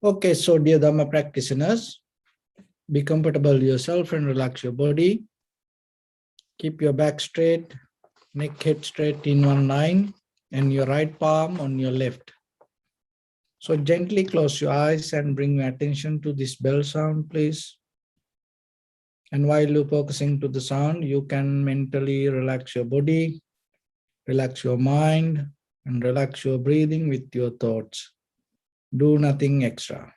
Okay, so dear Dhamma practitioners, be comfortable yourself and relax your body. Keep your back straight, neck head straight in one line, and your right palm on your left. So gently close your eyes and bring your attention to this bell sound, please. And while you're focusing to the sound, you can mentally relax your body, relax your mind, and relax your breathing with your thoughts. Do nothing extra.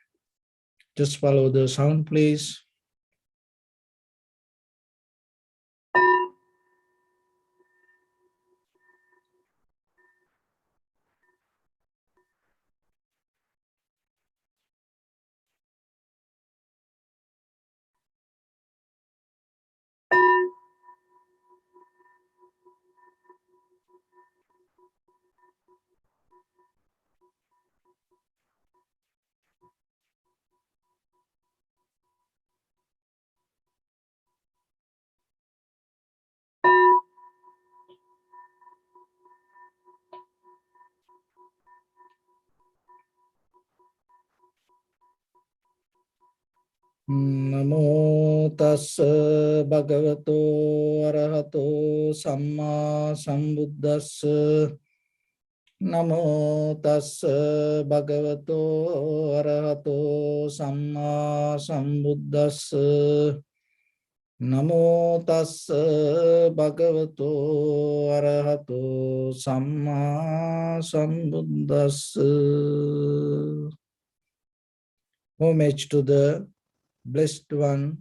Just follow the sound, please. Namo tassa bhagavato arahato samma sambuddhassa. Namo tassa bhagavato arahato samma sambuddhassa. Namo tassa bhagavato arahato samma sambuddhassa. Homage to the Blessed One,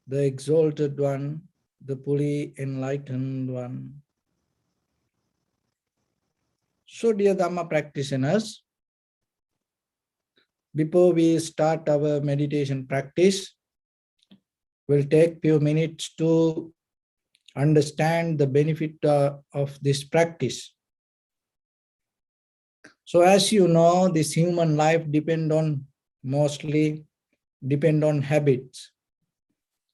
the Exalted One, the fully enlightened One. So dear Dhamma practitioners, before we start our meditation practice, we'll take few minutes to understand the benefit of this practice. So as you know, this human life mostly depend on habits.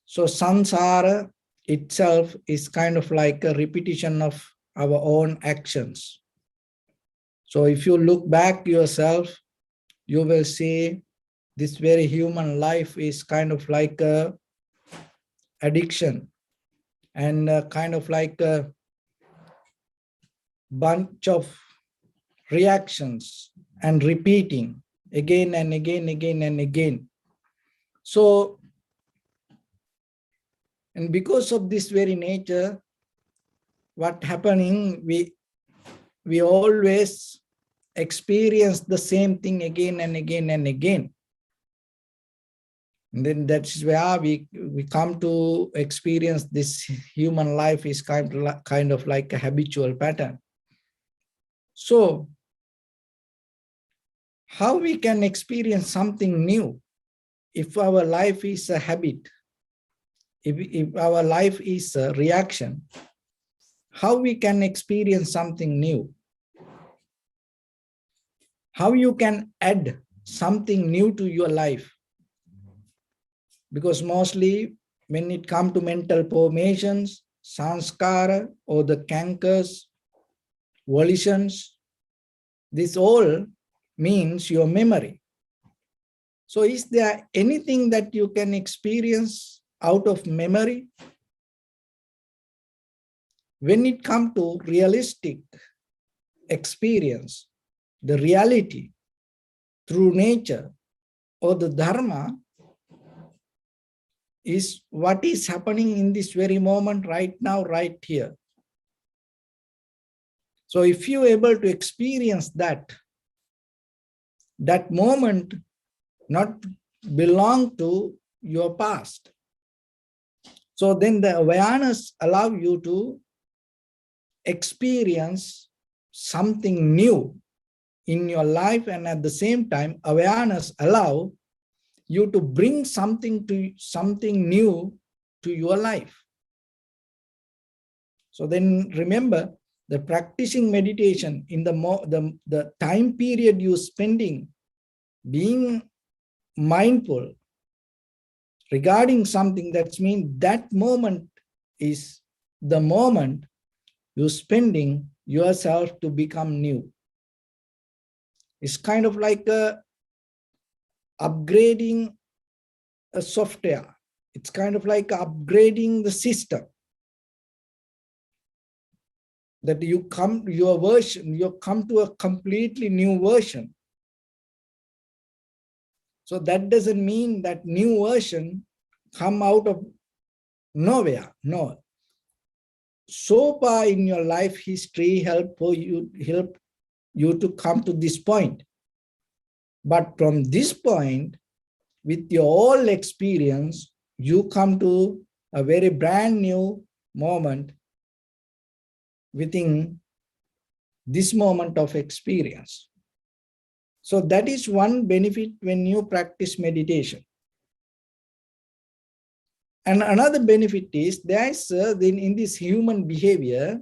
So samsara itself is kind of like a repetition of our own actions. So if you look back yourself, you will see this very human life is kind of like a addiction and kind of like a bunch of reactions and repeating again and again, again and again. So, and because of this very nature, what happening, we always experience the same thing again and again and again. And then that's where we come to experience this human life is kind of like a habitual pattern. So, how we can experience something new if our life is a habit, if our life is a reaction, how we can experience something new? How you can add something new to your life? Because mostly when it comes to mental formations, sanskara or the cankers, volitions, this all means your memory. So is there anything that you can experience out of memory? When it comes to realistic experience, the reality through nature or the dharma is what is happening in this very moment right now, right here. So if you're able to experience that moment not belong to your past. So then the awareness allow you to experience something new in your life, and at the same time, awareness allow you to bring something new to your life. So then remember, the practicing meditation in the time period you spending being mindful regarding something, that means that moment is the moment you're spending yourself to become new. It's kind of like upgrading a software. It's kind of like upgrading the system. That you come to a completely new version. So that doesn't mean that new version come out of nowhere. No. So far in your life history help you to come to this point. But from this point, with your whole experience, you come to a very brand new moment within this moment of experience. So that is one benefit when you practice meditation. And another benefit is there is in this human behavior,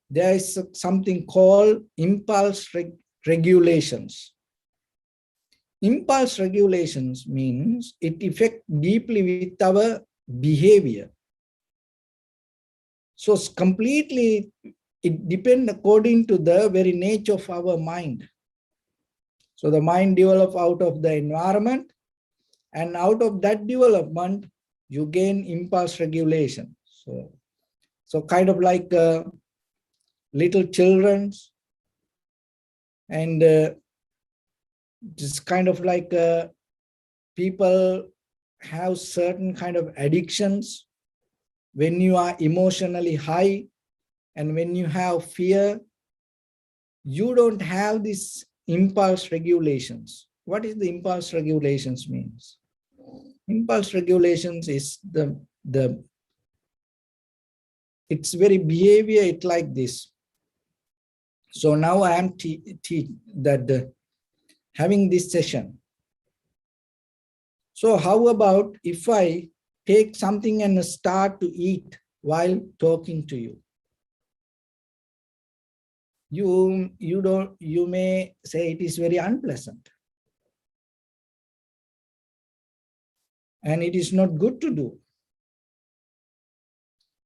there is something called impulse regulations. Impulse regulations means it affects deeply with our behavior. So it's completely, it depends according to the very nature of our mind. So the mind develops out of the environment, and out of that development, you gain impulse regulation. So kind of like little children, and just kind of like people have certain kind of addictions when you are emotionally high, and when you have fear, you don't have this impulse regulations. What is the impulse regulations means? Impulse regulations is it's very behavior, it like this. So now I am having this session. So how about if I take something and start to eat while talking to you? You may say it is very unpleasant. And it is not good to do.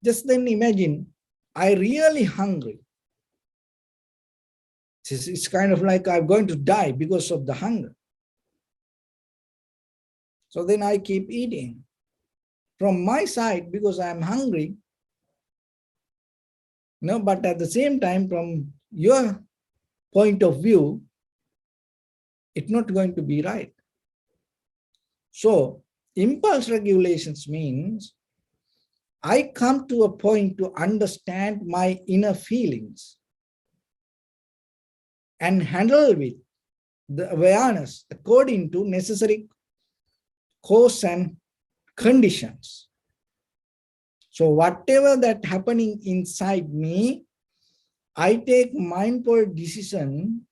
Just then imagine, I really hungry. It's kind of like I'm going to die because of the hunger. So then I keep eating. From my side, because I'm hungry, no, but at the same time, from your point of view, it's not going to be right. So impulse regulations means I come to a point to understand my inner feelings and handle with the awareness according to necessary cause and conditions. So whatever that happening inside me, I take mindful decision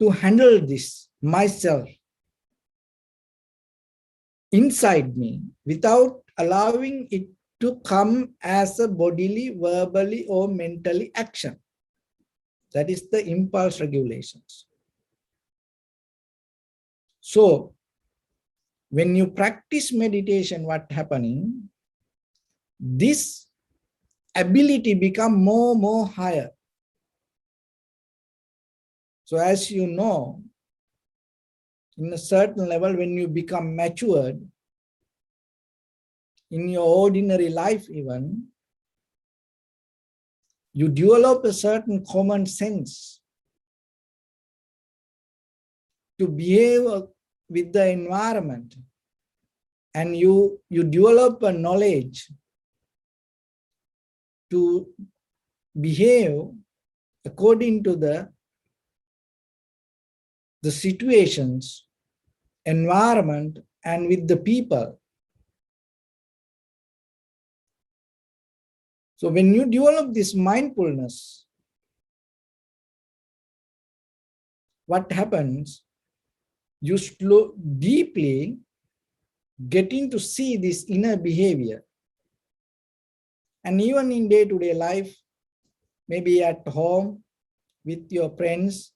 to handle this myself inside me without allowing it to come as a bodily, verbally, or mentally action. That is the impulse regulations. So when you practice meditation, what happening? This ability become more higher. So as you know, in a certain level, when you become matured, in your ordinary life even, you develop a certain common sense to behave with the environment, and you develop a knowledge to behave according to the situations, environment, and with the people. So when you develop this mindfulness, what happens? You deeply getting to see this inner behavior. And even in day-to-day life, maybe at home, with your friends,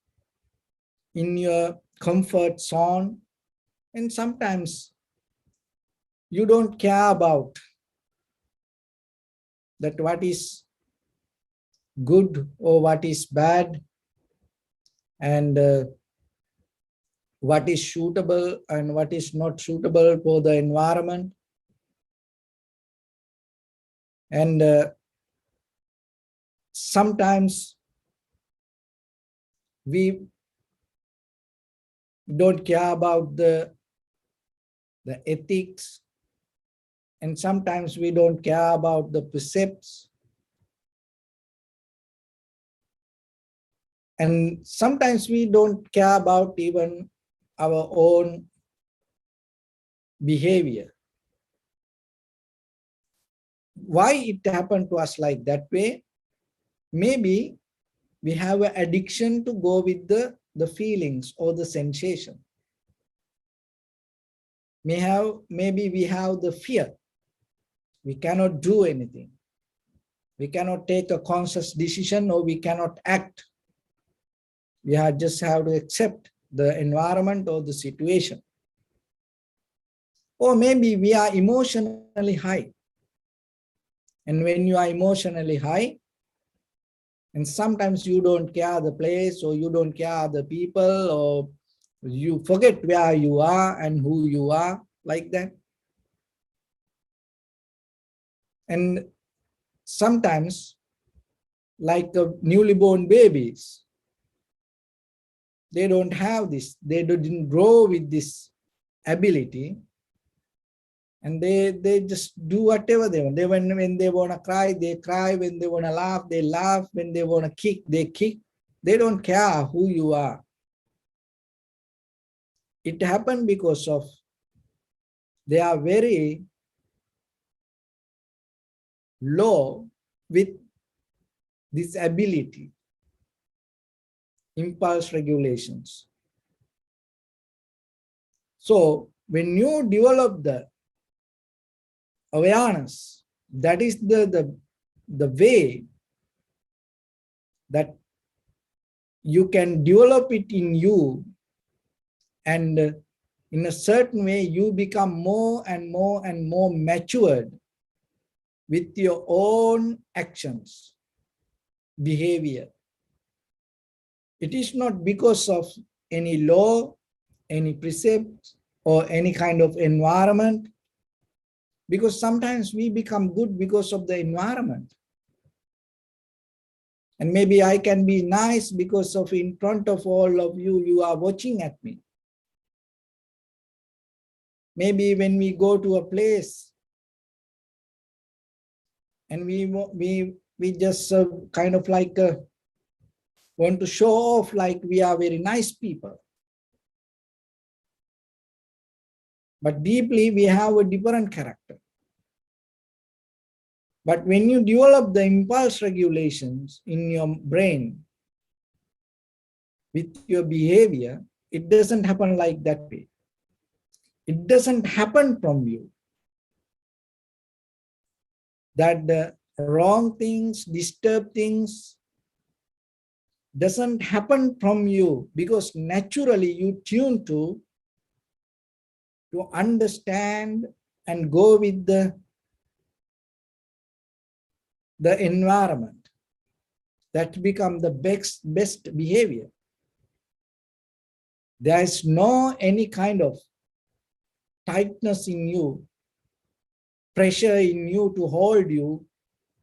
in your comfort zone, and sometimes you don't care about that what is good or what is bad, and what is suitable and what is not suitable for the environment. And sometimes we don't care about the ethics, and sometimes we don't care about the precepts. And sometimes we don't care about even our own behavior. Why it happened to us like that way? Maybe we have an addiction to go with the feelings or the sensation. Maybe we have the fear. We cannot do anything. We cannot take a conscious decision, or we cannot act. We just have to accept the environment or the situation. Or maybe we are emotionally high. And when you are emotionally high, and sometimes you don't care the place, or you don't care the people, or you forget where you are and who you are, like that. And sometimes, like newly born babies, they don't have this, they didn't grow with this ability, and they just do whatever they want. When they want to cry, they cry. When they want to laugh, they laugh. When they want to kick, they kick. They don't care who you are. It happened because of they are very low with this ability, impulse regulations. So when you develop the awareness, that is the way that you can develop it in you, and in a certain way you become more and more and more matured with your own actions, behavior. It is not because of any law, any precept, or any kind of environment, because sometimes we become good because of the environment. And maybe I can be nice because of in front of all of you, you are watching at me. Maybe when we go to a place and we just kind of like want to show off like we are very nice people. But deeply we have a different character. But when you develop the impulse regulations in your brain with your behavior, it doesn't happen like that way. It doesn't happen from you. That the wrong things, disturb things doesn't happen from you, because naturally you tune to understand and go with the environment. That become the best behavior. There is no any kind of tightness in you, pressure in you to hold you,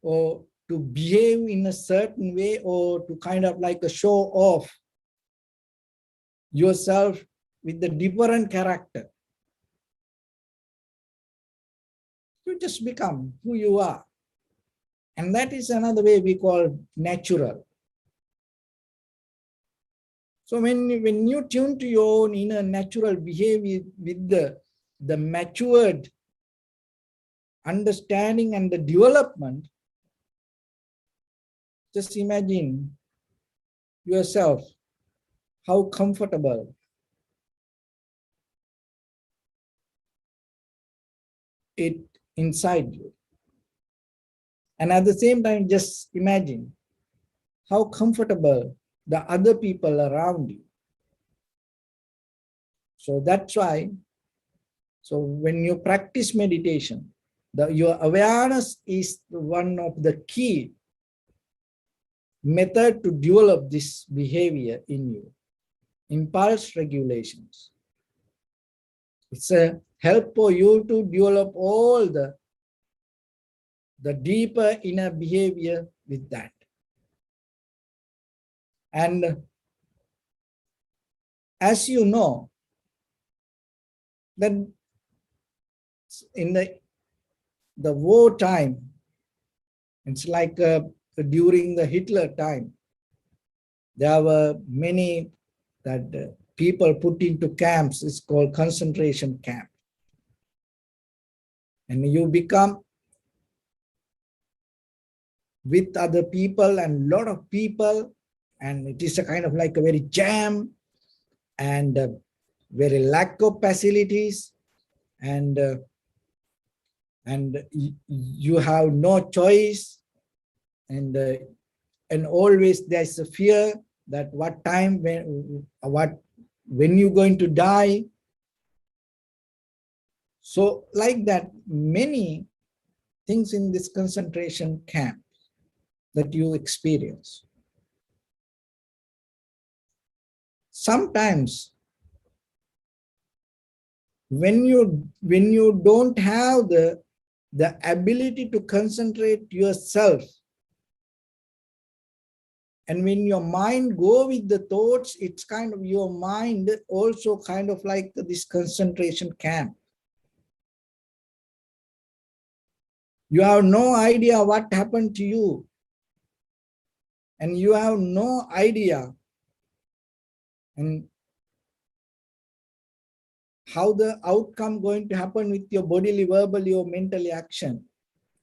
or to behave in a certain way, or to kind of like a show off yourself with the different character. You just become who you are. And that is another way we call natural. So when you tune to your own inner natural behavior with the matured understanding and the development, just imagine yourself how comfortable it inside you. And at the same time, just imagine how comfortable the other people around you. So that's why, so when you practice meditation, your awareness is one of the key method to develop this behavior in you. impulse regulations. It's a help for you to develop all the deeper inner behavior with that. And as you know, that in the war time, it's like during the Hitler time, there were many that people put into camps. It's called concentration camp. And you become with other people and lot of people, and it is a kind of like a very jam and very lack of facilities, and you have no choice, and always there's a fear that what time when you're going to die. So like that, many things in this concentration camp that you experience. Sometimes when you don't have the ability to concentrate yourself, and when your mind go with the thoughts, it's kind of your mind also kind of like this concentration camp. You have no idea what happened to you, and you have no idea and how the outcome going to happen with your bodily, verbally, or mentally action.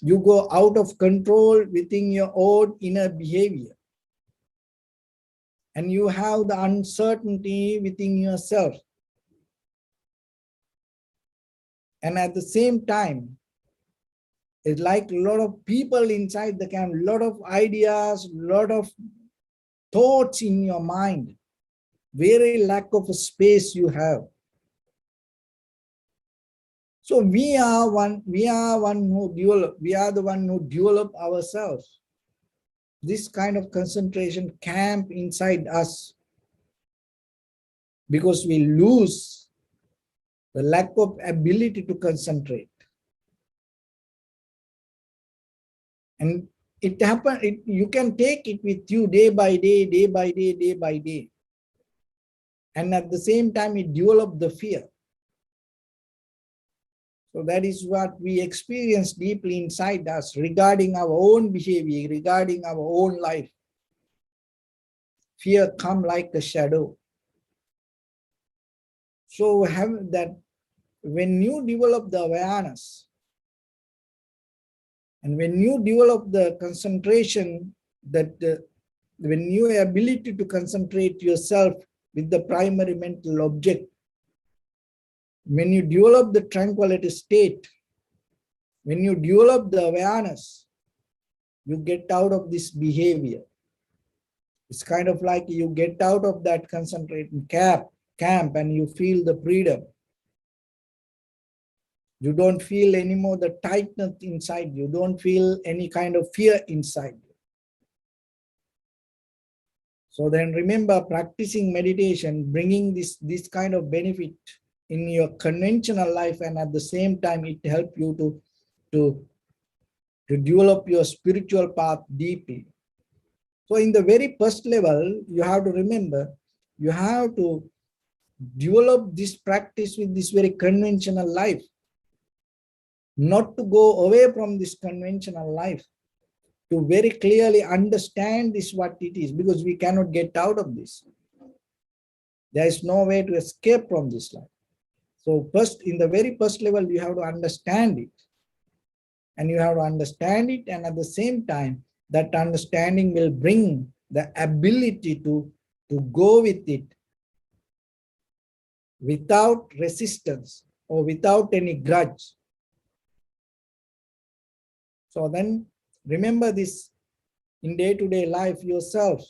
You go out of control within your own inner behavior, and you have the uncertainty within yourself. And at the same time, it's like a lot of people inside the camp, a lot of ideas, a lot of thoughts in your mind, very lack of space you have. So we are the one who develop ourselves. This kind of concentration camp inside us, because we lose the lack of ability to concentrate. And it happens, you can take it with you day by day, day by day, day by day. And at the same time, it develops the fear. So that is what we experience deeply inside us regarding our own behavior, regarding our own life. Fear comes like a shadow. So have that when you develop the awareness, and when you develop the concentration, that when your ability to concentrate yourself with the primary mental object, when you develop the tranquility state, when you develop the awareness, you get out of this behavior. It's kind of like you get out of that concentrating camp and you feel the freedom. You don't feel anymore the tightness inside you. Don't feel any kind of fear inside you. So then remember, practicing meditation, bringing this kind of benefit in your conventional life, and at the same time it helps you to develop your spiritual path deeply. So in the very first level, you have to remember, you have to develop this practice with this very conventional life, not to go away from this conventional life, to very clearly understand this what it is, because we cannot get out of this. There is no way to escape from this life. So first, in the very first level, you have to understand it. And you have to understand it, and at the same time, that understanding will bring the ability to go with it without resistance or without any grudge. So then remember this in day-to-day life yourself.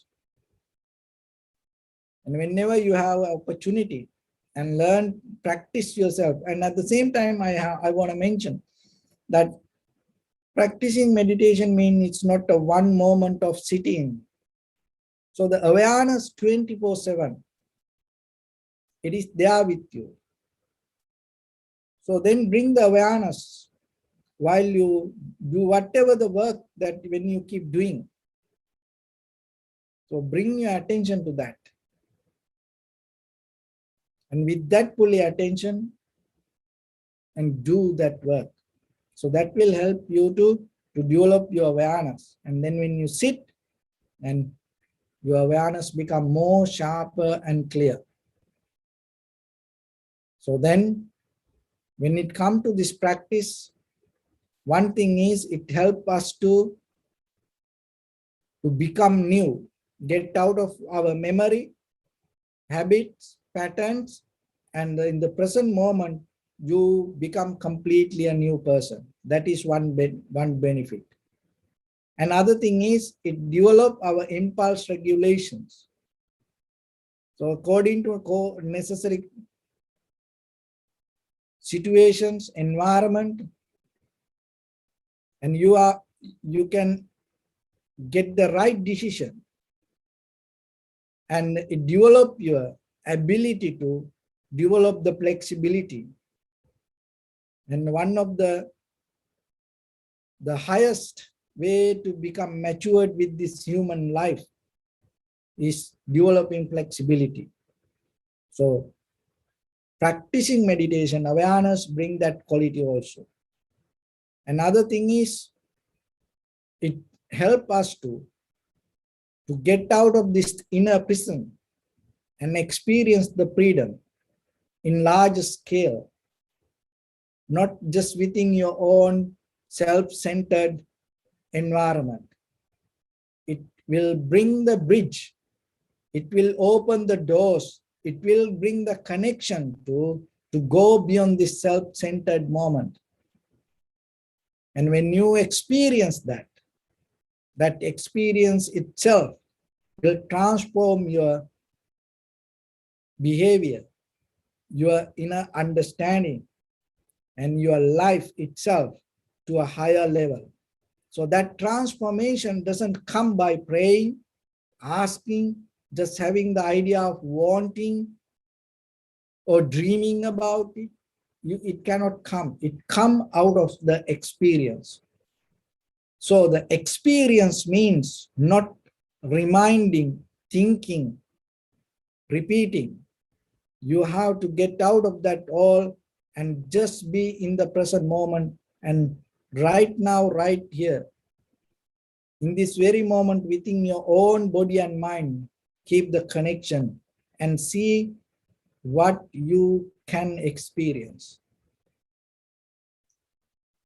And whenever you have opportunity, and learn, practice yourself. And at the same time, I want to mention that practicing meditation means it's not a one moment of sitting. So the awareness 24/7. It is there with you. So then bring the awareness while you do whatever the work that when you keep doing. So bring your attention to that. And with that fully attention, and do that work. So that will help you to develop your awareness. And then when you sit, and your awareness become more sharper and clear. So then when it comes to this practice, one thing is it helps us to become new, get out of our memory, habits, patterns, and in the present moment, you become completely a new person. That is one benefit. Another thing is it develops our impulse regulations. So according to a necessary situations, environment, and you can get the right decision, and it develop your ability to develop the flexibility. And one of the highest way to become matured with this human life is developing flexibility. So practicing meditation, awareness bring that quality also. Another thing is it help us to get out of this inner prison and experience the freedom in large scale, not just within your own self-centered environment. It will bring the bridge. It will open the doors. It will bring the connection to go beyond this self-centered moment. And when you experience that, that experience itself will transform your behavior, your inner understanding, and your life itself to a higher level. So that transformation doesn't come by praying, asking, just having the idea of wanting or dreaming about it. It cannot come. It comes out of the experience. So the experience means not reminding, thinking, repeating. You have to get out of that all and just be in the present moment, and right now, right here, in this very moment within your own body and mind, keep the connection and see what you can experience.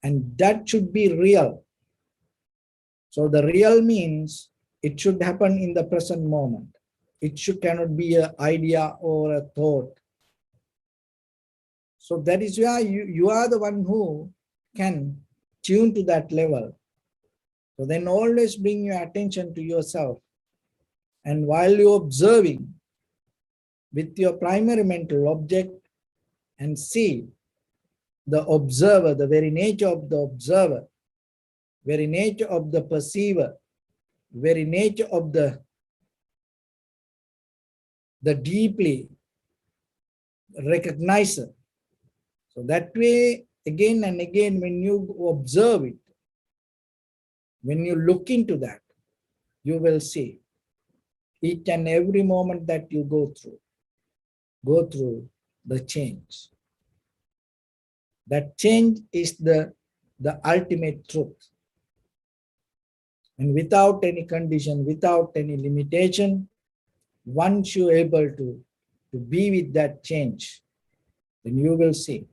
And that should be real. So the real means it should happen in the present moment. It cannot be an idea or a thought. So that is why you are the one who can tune to that level. So then always bring your attention to yourself. And while you're observing with your primary mental object, and see the observer, the very nature of the observer, very nature of the perceiver, very nature of the deeply recognizer. So that way, again and again, when you observe it, when you look into that, you will see each and every moment that you go through the change. That change is the ultimate truth. And without any condition, without any limitation, once you're able to be with that change, then you will see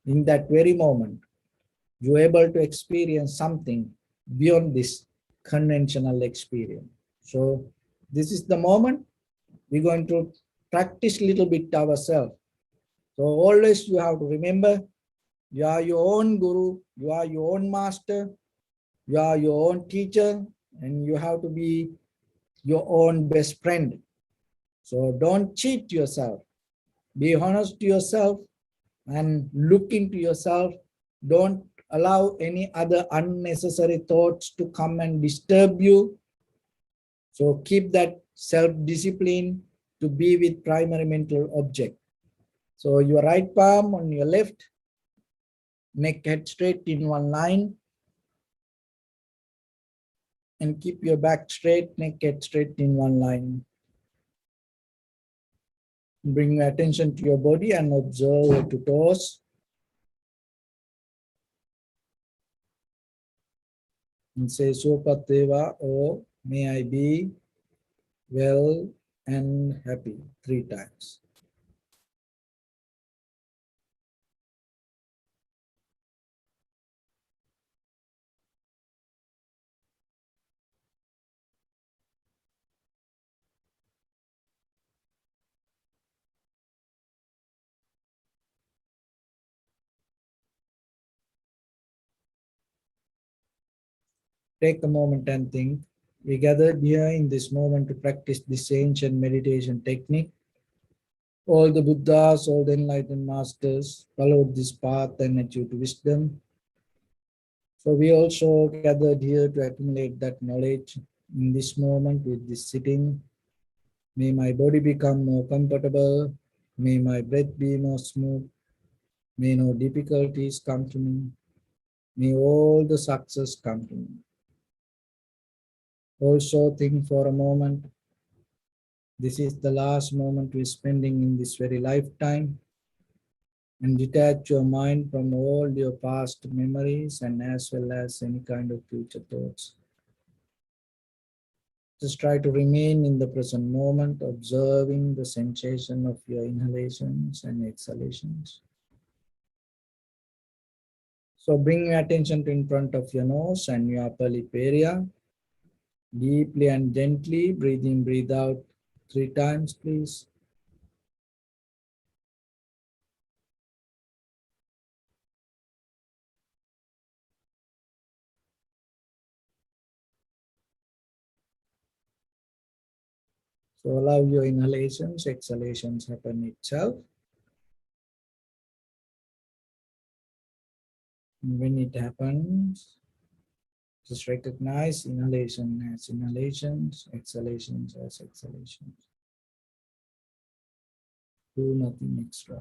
in that very moment, you're able to experience something beyond this conventional experience. So this is the moment we're going to practice a little bit ourselves. So always you have to remember, you are your own guru, you are your own master, you are your own teacher, and you have to be your own best friend. So don't cheat yourself. Be honest to yourself and look into yourself. Don't allow any other unnecessary thoughts to come and disturb you. So keep that self-discipline to be with primary mental object. So your right palm on your left, neck head straight in one line, and keep your back straight, neck head straight in one line. Bring your attention to your body and observe your two toes. And say Sopateva, or may I be well and happy 3 times. Take a moment and think. We gathered here in this moment to practice this ancient meditation technique. All the Buddhas, all the enlightened masters followed this path and achieved wisdom. So we also gathered here to accumulate that knowledge in this moment with this sitting. May my body become more comfortable. May my breath be more smooth. May no difficulties come to me. May all the success come to me. Also think for a moment, this is the last moment we're spending in this very lifetime, and detach your mind from all your past memories and as well as any kind of future thoughts. Just try to remain in the present moment, observing the sensation of your inhalations and exhalations. So bring your attention to in front of your nose and your upper lip area. Deeply and gently breathe in, breathe out 3 times, please. So allow your inhalations, exhalations happen itself. And when it happens, just recognize inhalation as inhalations, exhalations as exhalations. Do nothing extra.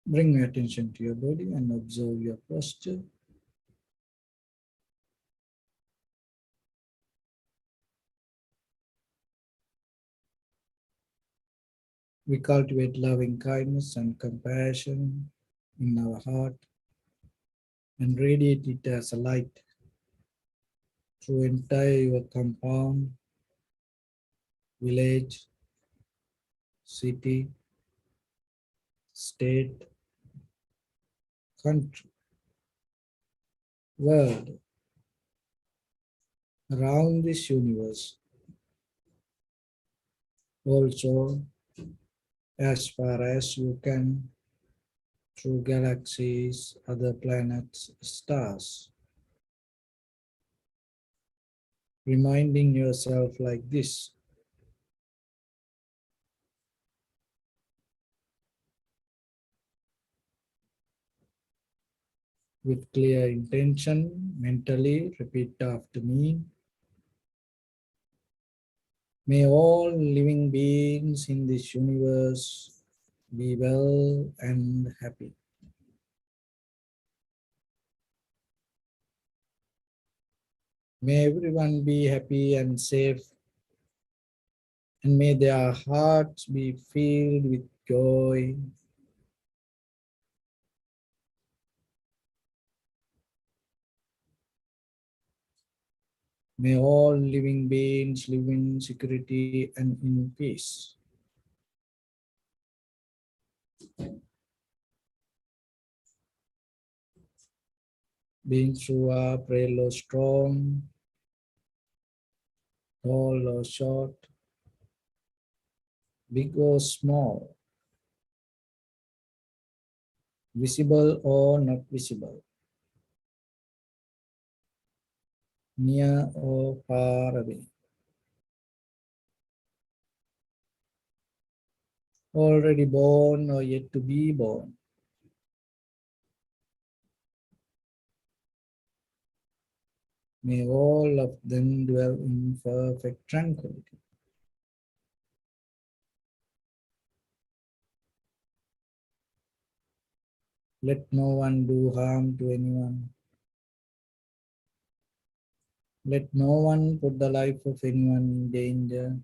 Bring your attention to your body and observe your posture. We cultivate loving kindness and compassion in our heart and radiate it as a light through entire your compound, village, city, state, country, world, around this universe. Also, as far as you can, through galaxies, other planets, stars, reminding yourself like this. With clear intention, mentally repeat after me. May all living beings in this universe be well and happy. May everyone be happy and safe, and may their hearts be filled with joy. May all living beings live in security and in peace. Beings who are frail or strong, tall or short, big or small, visible or not visible, near or far away, already born or yet to be born. May all of them dwell in perfect tranquility. Let no one do harm to anyone. Let no one put the life of anyone in danger.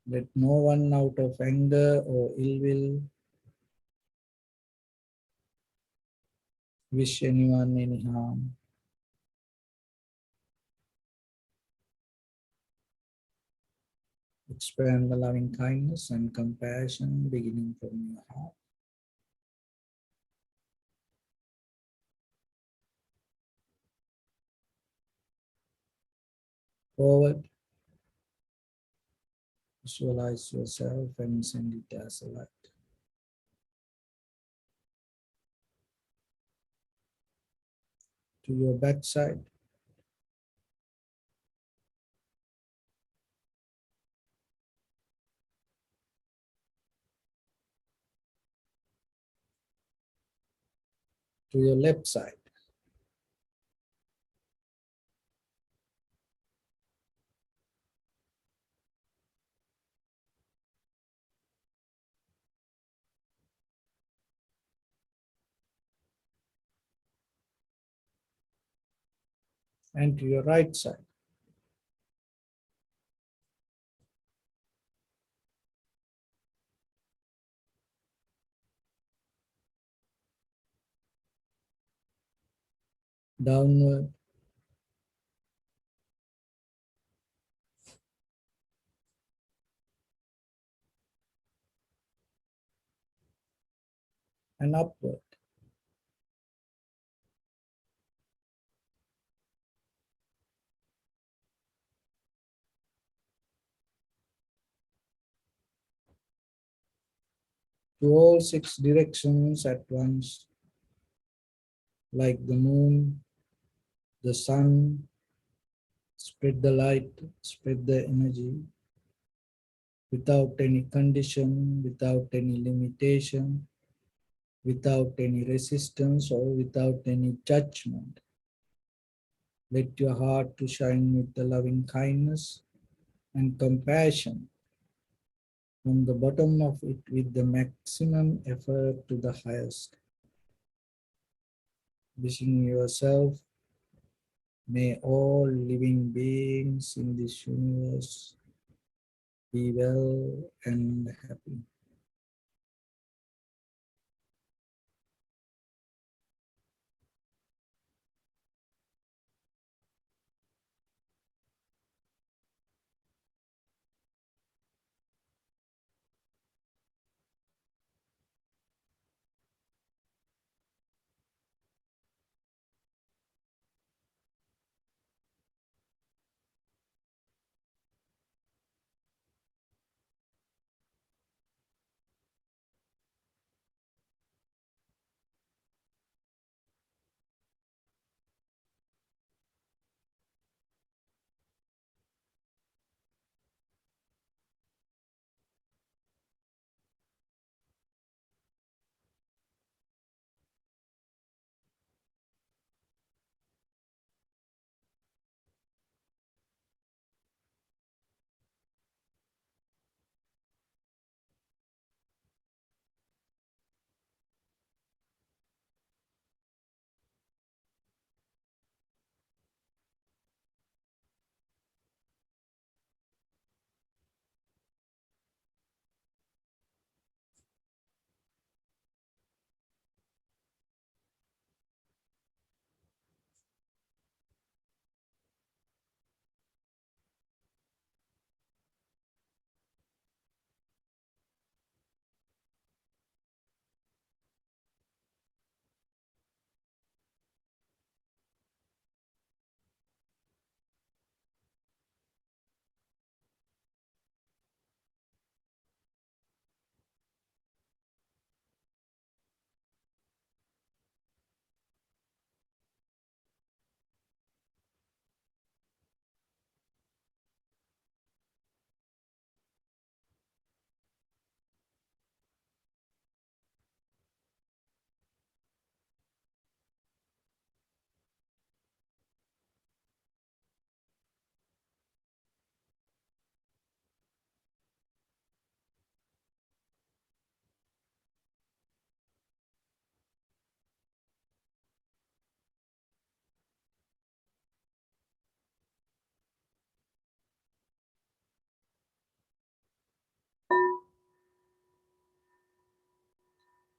Let no one out of anger or ill will wish anyone any harm. Expand the loving kindness and compassion beginning from your heart. Forward, visualize yourself and send it as a light. To your backside, to your left side, and to your right side. Downward and upward. To all six directions at once, like the moon, the sun, spread the light, spread the energy, without any condition, without any limitation, without any resistance or without any judgment. Let your heart to shine with the loving kindness and compassion from the bottom of it with the maximum effort to the highest. Wishing yourself, may all living beings in this universe be well and happy.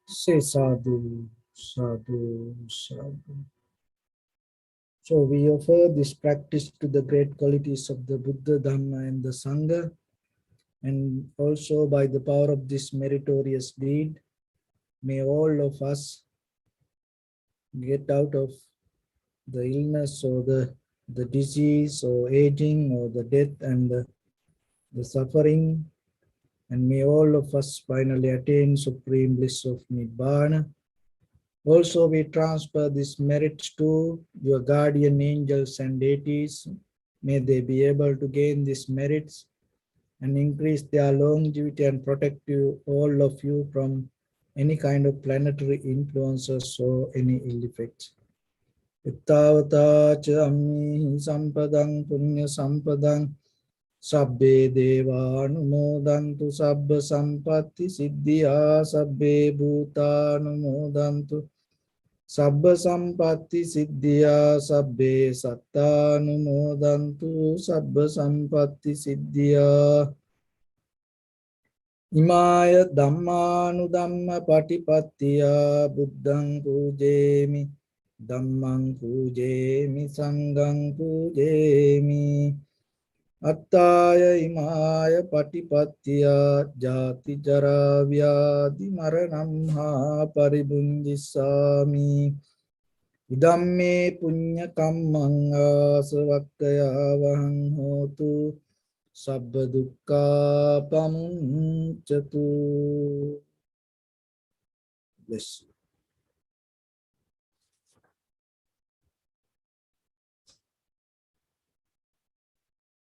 Say sadhu, sadhu, sadhu. So we offer this practice to the great qualities of the Buddha, Dhamma, and the Sangha, and also by the power of this meritorious deed, may all of us get out of the illness or the disease or aging or the death and the suffering, and may all of us finally attain supreme bliss of Nibbana. Also, we transfer these merits to your guardian angels and deities. May they be able to gain these merits and increase their longevity and protect you, all of you, from any kind of planetary influences or any ill effects. Ittavata cha ammi sampadang punya sampadang sabbe deva anumodantu sabba sampatti siddhya sabbe bhuta anumodantu sabba sampatti siddhya sabbe satta anumodantu sabba sampatti siddhya. Imaya dhammanu dhamma patipattiya buddhang pujemi dhammang pujemi sanghang pujemi attaya imaya patipattiya jati jara vyadi maranam ha paribunjissami idamme punya kammang asavakkaya vahang hotu sabba dukkha pamuncatu. Bless.